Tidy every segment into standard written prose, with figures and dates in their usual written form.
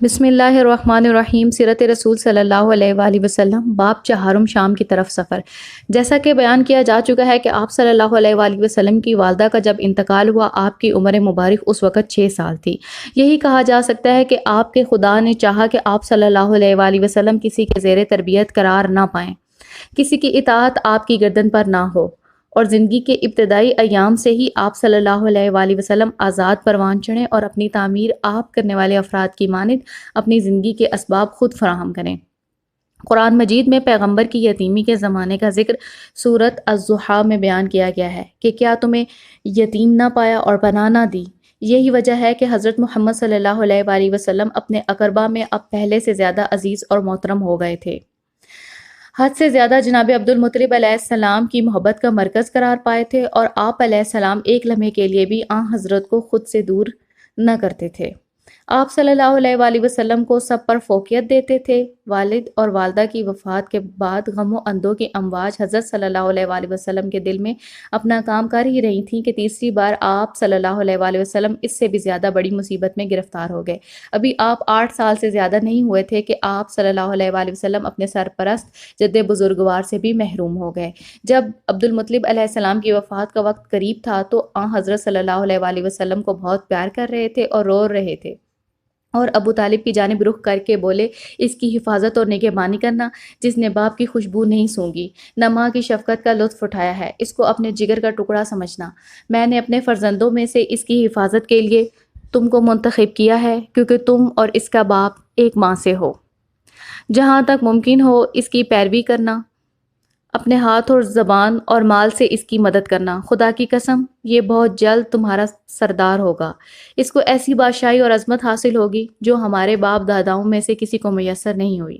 بسم اللہ الرحمن الرحیم۔ سیرت رسول صلی اللہ علیہ وآلہ وسلم، باب چہارم، شام کی طرف سفر۔ جیسا کہ بیان کیا جا چکا ہے کہ آپ صلی اللہ علیہ وآلہ وسلم کی والدہ کا جب انتقال ہوا، آپ کی عمر مبارک اس وقت 6 سال تھی۔ یہی کہا جا سکتا ہے کہ آپ کے خدا نے چاہا کہ آپ صلی اللہ علیہ وآلہ وسلم کسی کے زیر تربیت قرار نہ پائیں، کسی کی اطاعت آپ کی گردن پر نہ ہو، اور زندگی کے ابتدائی ایام سے ہی آپ صلی اللہ علیہ وآلہ وسلم آزاد پروان چڑھیں اور اپنی تعمیر آپ کرنے والے افراد کی مانند اپنی زندگی کے اسباب خود فراہم کریں۔ قرآن مجید میں پیغمبر کی یتیمی کے زمانے کا ذکر سورۃ الضحیٰ میں بیان کیا گیا ہے کہ کیا تمہیں یتیم نہ پایا اور پناہ نہ دی۔ یہی وجہ ہے کہ حضرت محمد صلی اللہ علیہ وآلہ وسلم اپنے اقربا میں اب پہلے سے زیادہ عزیز اور محترم ہو گئے تھے۔ حد سے زیادہ جناب عبد المطلب علیہ السلام کی محبت کا مرکز قرار پائے تھے، اور آپ علیہ السلام ایک لمحے کے لیے بھی آن حضرت کو خود سے دور نہ کرتے تھے۔ آپ صلی اللہ علیہ وآلہ وسلم کو سب پر فوقیت دیتے تھے۔ والد اور والدہ کی وفات کے بعد غم و اندو کی امواج حضرت صلی اللہ علیہ وآلہ وسلم کے دل میں اپنا کام کر ہی رہی تھیں کہ تیسری بار آپ صلی اللہ علیہ وآلہ وسلم اس سے بھی زیادہ بڑی مصیبت میں گرفتار ہو گئے۔ ابھی آپ 8 سال سے زیادہ نہیں ہوئے تھے کہ آپ صلی اللہ علیہ وآلہ وسلم اپنے سرپرست جد بزرگوار سے بھی محروم ہو گئے۔ جب عبد المطلب علیہ السلام کی وفات کا وقت قریب تھا تو حضرت صلی اللہ علیہ وآلہ وسلم کو بہت پیار کر رہے تھے اور رو رہے تھے، اور ابو طالب کی جانب رخ کر کے بولے، اس کی حفاظت اور نگہبانی کرنا جس نے باپ کی خوشبو نہیں سونگھی، نہ ماں کی شفقت کا لطف اٹھایا ہے، اس کو اپنے جگر کا ٹکڑا سمجھنا۔ میں نے اپنے فرزندوں میں سے اس کی حفاظت کے لیے تم کو منتخب کیا ہے، کیونکہ تم اور اس کا باپ ایک ماں سے ہو۔ جہاں تک ممکن ہو اس کی پیروی کرنا، اپنے ہاتھ اور زبان اور مال سے اس کی مدد کرنا۔ خدا کی قسم یہ بہت جلد تمہارا سردار ہوگا، اس کو ایسی بادشاہی اور عظمت حاصل ہوگی جو ہمارے باپ داداؤں میں سے کسی کو میسر نہیں ہوئی۔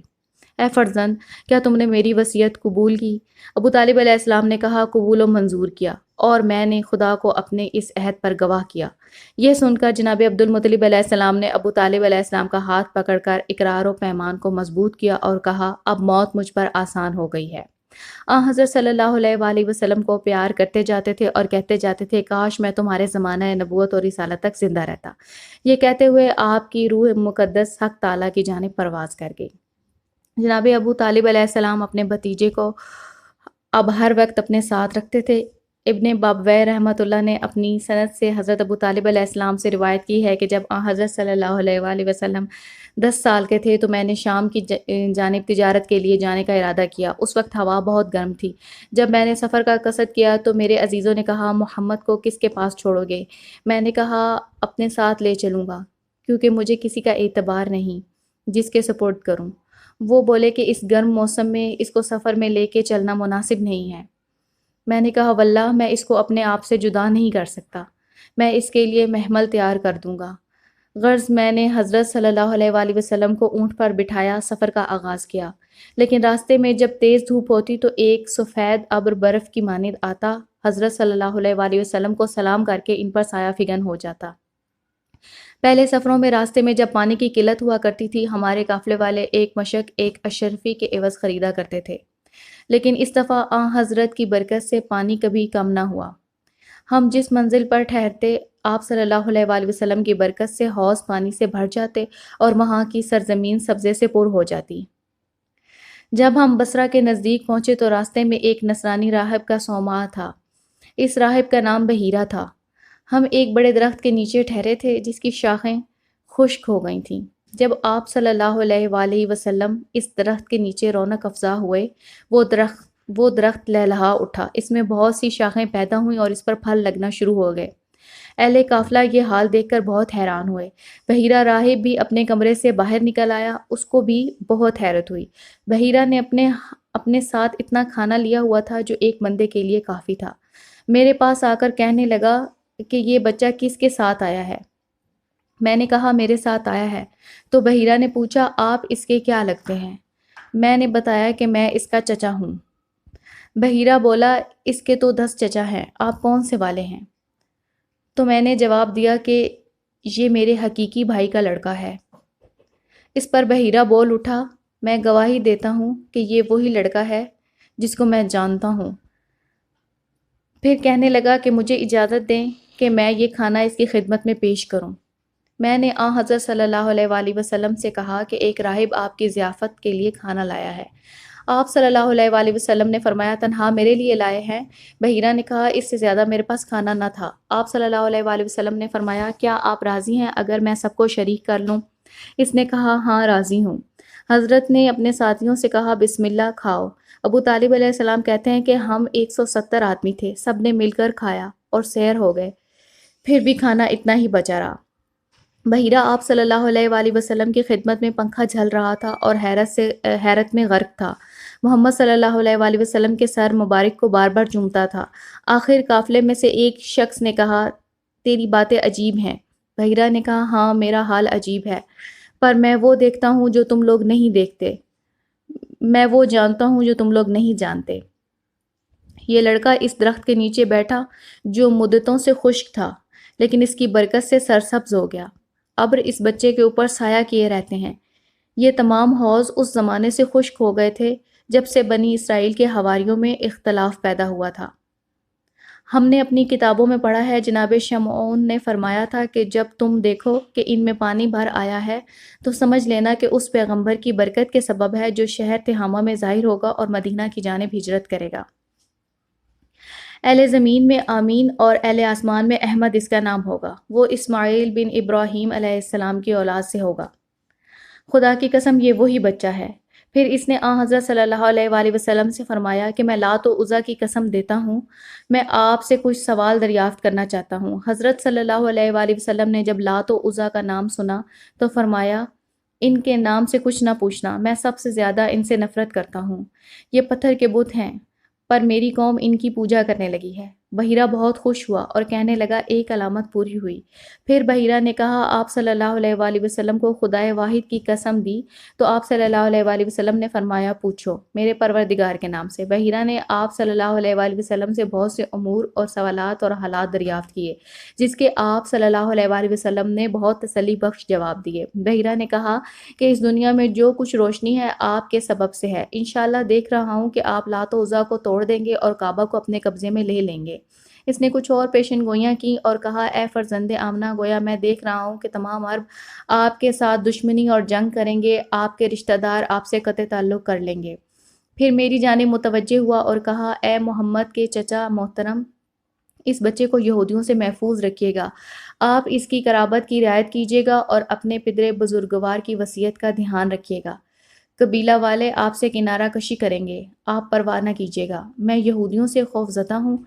اے فرزند، کیا تم نے میری وصیت قبول کی؟ ابو طالب علیہ السلام نے کہا، قبول و منظور کیا، اور میں نے خدا کو اپنے اس عہد پر گواہ کیا۔ یہ سن کر جناب عبد المطلب علیہ السلام نے ابو طالب علیہ السلام کا ہاتھ پکڑ کر اقرار و پیمان کو مضبوط کیا اور کہا، اب موت مجھ پر آسان ہو گئی ہے۔ حضرت صلی اللہ علیہ وآلہ وسلم کو پیار کرتے جاتے تھے اور کہتے جاتے تھے، کاش میں تمہارے زمانہ نبوت اور رسالت تک زندہ رہتا۔ یہ کہتے ہوئے آپ کی روح مقدس حق تعالیٰ کی جانب پرواز کر گئی۔ جناب ابو طالب علیہ السلام اپنے بھتیجے کو اب ہر وقت اپنے ساتھ رکھتے تھے۔ ابن بابویہ رحمۃ اللہ نے اپنی سند سے حضرت ابو طالب علیہ السلام سے روایت کی ہے کہ جب حضرت صلی اللہ علیہ وآلہ وسلم 10 سال کے تھے تو میں نے شام کی جانب تجارت کے لیے جانے کا ارادہ کیا۔ اس وقت ہوا بہت گرم تھی۔ جب میں نے سفر کا قصد کیا تو میرے عزیزوں نے کہا، محمد کو کس کے پاس چھوڑو گے؟ میں نے کہا، اپنے ساتھ لے چلوں گا، کیونکہ مجھے کسی کا اعتبار نہیں جس کے سپرد کروں۔ وہ بولے کہ اس گرم موسم میں اس کو سفر میں لے کے چلنا مناسب نہیں ہے۔ میں نے کہا، واللہ میں اس کو اپنے آپ سے جدا نہیں کر سکتا، میں اس کے لیے محمل تیار کر دوں گا۔ غرض میں نے حضرت صلی اللہ علیہ وآلہ وسلم کو اونٹ پر بٹھایا سفر کا آغاز کیا، لیکن راستے میں جب تیز دھوپ ہوتی تو ایک سفید ابر برف کی مانند آتا، حضرت صلی اللہ علیہ وآلہ وسلم کو سلام کر کے ان پر سایہ فگن ہو جاتا۔ پہلے سفروں میں راستے میں جب پانی کی قلت ہوا کرتی تھی، ہمارے قافلے والے ایک مشک ایک اشرفی کے عوض خریدا کرتے تھے، لیکن اس دفعہ حضرت کی برکت سے پانی کبھی کم نہ ہوا۔ ہم جس منزل پر ٹھہرتے، آپ صلی اللہ علیہ وآلہ وسلم کی برکت سے حوض پانی سے بھر جاتے اور وہاں کی سرزمین سبزے سے پر ہو جاتی۔ جب ہم بصرہ کے نزدیک پہنچے تو راستے میں ایک نصرانی راہب کا صومعہ تھا۔ اس راہب کا نام بحیرہ تھا۔ ہم ایک بڑے درخت کے نیچے ٹھہرے تھے جس کی شاخیں خشک ہو گئی تھیں۔ جب آپ صلی اللہ علیہ وآلہ وسلم اس درخت کے نیچے رونق افزا ہوئے، وہ درخت لہلہا اٹھا، اس میں بہت سی شاخیں پیدا ہوئیں اور اس پر پھل لگنا شروع ہو گئے۔ اہل قافلہ یہ حال دیکھ کر بہت حیران ہوئے۔ بحیرہ راہب بھی اپنے کمرے سے باہر نکل آیا، اس کو بھی بہت حیرت ہوئی۔ بحیرہ نے اپنے ساتھ اتنا کھانا لیا ہوا تھا جو ایک بندے کے لیے کافی تھا۔ میرے پاس آ کر کہنے لگا کہ یہ بچہ کس کے ساتھ آیا ہے؟ میں نے کہا، میرے ساتھ آیا ہے۔ تو بحیرہ نے پوچھا، آپ اس کے کیا لگتے ہیں؟ میں نے بتایا کہ میں اس کا چچا ہوں۔ بحیرہ بولا، اس کے تو 10 چچا ہیں، آپ کون سے والے ہیں؟ تو میں نے جواب دیا کہ یہ میرے حقیقی بھائی کا لڑکا ہے۔ اس پر بحیرہ بول اٹھا، میں گواہی دیتا ہوں کہ یہ وہی لڑکا ہے جس کو میں جانتا ہوں۔ پھر کہنے لگا کہ مجھے اجازت دیں کہ میں یہ کھانا اس کی خدمت میں پیش کروں۔ میں نے آن حضرت صلی اللہ علیہ وآلہ وسلم سے کہا کہ ایک راہب آپ کی ضیافت کے لیے کھانا لایا ہے۔ آپ صلی اللہ علیہ وآلہ وسلم نے فرمایا تنہا میرے لیے لائے ہیں؟ بحیرہ نے کہا اس سے زیادہ میرے پاس کھانا نہ تھا۔ آپ صلی اللہ علیہ وآلہ وسلم نے فرمایا کیا آپ راضی ہیں اگر میں سب کو شریک کر لوں؟ اس نے کہا ہاں راضی ہوں۔ حضرت نے اپنے ساتھیوں سے کہا بسم اللہ کھاؤ۔ ابو طالب علیہ السلام کہتے ہیں کہ ہم 170 آدمی تھے، سب نے مل کر کھایا اور سیر ہو گئے، پھر بھی کھانا اتنا ہی بچا رہا۔ بحیرہ آپ صلی اللہ علیہ وآلہ وسلم کی خدمت میں پنکھا جھل رہا تھا اور حیرت میں غرق تھا۔ محمد صلی اللہ علیہ وآلہ وسلم کے سر مبارک کو بار بار چومتا تھا۔ آخر قافلے میں سے ایک شخص نے کہا تیری باتیں عجیب ہیں۔ بحیرہ نے کہا ہاں میرا حال عجیب ہے، پر میں وہ دیکھتا ہوں جو تم لوگ نہیں دیکھتے، میں وہ جانتا ہوں جو تم لوگ نہیں جانتے۔ یہ لڑکا اس درخت کے نیچے بیٹھا جو مدتوں سے خشک تھا لیکن اس کی برکت سے سرسبز ہو گیا۔ ابر اس بچے کے اوپر سایہ کیے رہتے ہیں۔ یہ تمام حوض اس زمانے سے خشک ہو گئے تھے جب سے بنی اسرائیل کے حواریوں میں اختلاف پیدا ہوا تھا۔ ہم نے اپنی کتابوں میں پڑھا ہے جناب شمعون نے فرمایا تھا کہ جب تم دیکھو کہ ان میں پانی بھر آیا ہے تو سمجھ لینا کہ اس پیغمبر کی برکت کے سبب ہے جو شہر تہامہ میں ظاہر ہوگا اور مدینہ کی جانب ہجرت کرے گا۔ اہل زمین میں آمین اور اہل آسمان میں احمد اس کا نام ہوگا۔ وہ اسماعیل بن ابراہیم علیہ السلام کی اولاد سے ہوگا۔ خدا کی قسم یہ وہی بچہ ہے۔ پھر اس نے آن حضرت صلی اللہ علیہ وآلہ وسلم سے فرمایا کہ میں لات و عزیٰ کی قسم دیتا ہوں میں آپ سے کچھ سوال دریافت کرنا چاہتا ہوں۔ حضرت صلی اللہ علیہ وآلہ وسلم نے جب لات و عزیٰ کا نام سنا تو فرمایا ان کے نام سے کچھ نہ پوچھنا، میں سب سے زیادہ ان سے نفرت کرتا ہوں۔ یہ پتھر کے بت ہیں پر میری قوم ان کی پوجا کرنے لگی ہے۔ بحیرہ بہت خوش ہوا اور کہنے لگا ایک علامت پوری ہوئی۔ پھر بحیرہ نے کہا آپ صلی اللہ علیہ وآلہ وسلم کو خدائے واحد کی قسم دی تو آپ صلی اللہ علیہ وآلہ وسلم نے فرمایا پوچھو میرے پروردگار کے نام سے۔ بحیرہ نے آپ صلی اللہ علیہ وآلہ وسلم سے بہت سے امور اور سوالات اور حالات دریافت کیے جس کے آپ صلی اللہ علیہ وآلہ وسلم نے بہت تسلی بخش جواب دیے۔ بحیرہ نے کہا کہ اس دنیا میں جو کچھ روشنی ہے آپ کے سبب سے ہے۔ انشاءاللہ دیکھ رہا ہوں کہ آپ لات و عزیٰ کو توڑ دیں گے اور کعبہ کو اپنے قبضے میں لے لیں گے۔ اس نے کچھ اور پیشن گوئیاں کی اور کہا اے فرزند آمنہ گویا میں دیکھ رہا ہوں کہ تمام عرب آپ کے ساتھ دشمنی اور جنگ کریں گے، آپ کے رشتہ دار آپ سے قطع تعلق کر لیں گے۔ پھر میری جانب متوجہ ہوا اور کہا اے محمد کے چچا محترم اس بچے کو یہودیوں سے محفوظ رکھیے گا، آپ اس کی قرابت کی رعایت کیجیے گا اور اپنے پدر بزرگوار کی وصیت کا دھیان رکھیے گا۔ قبیلہ والے آپ سے کنارہ کشی کریں گے، آپ پرواہ نہ کیجیے گا، میں یہودیوں سے خوف زدہ ہوں،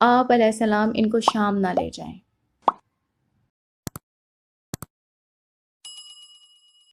آپ علیہ السلام ان کو شام نہ لے جائیں۔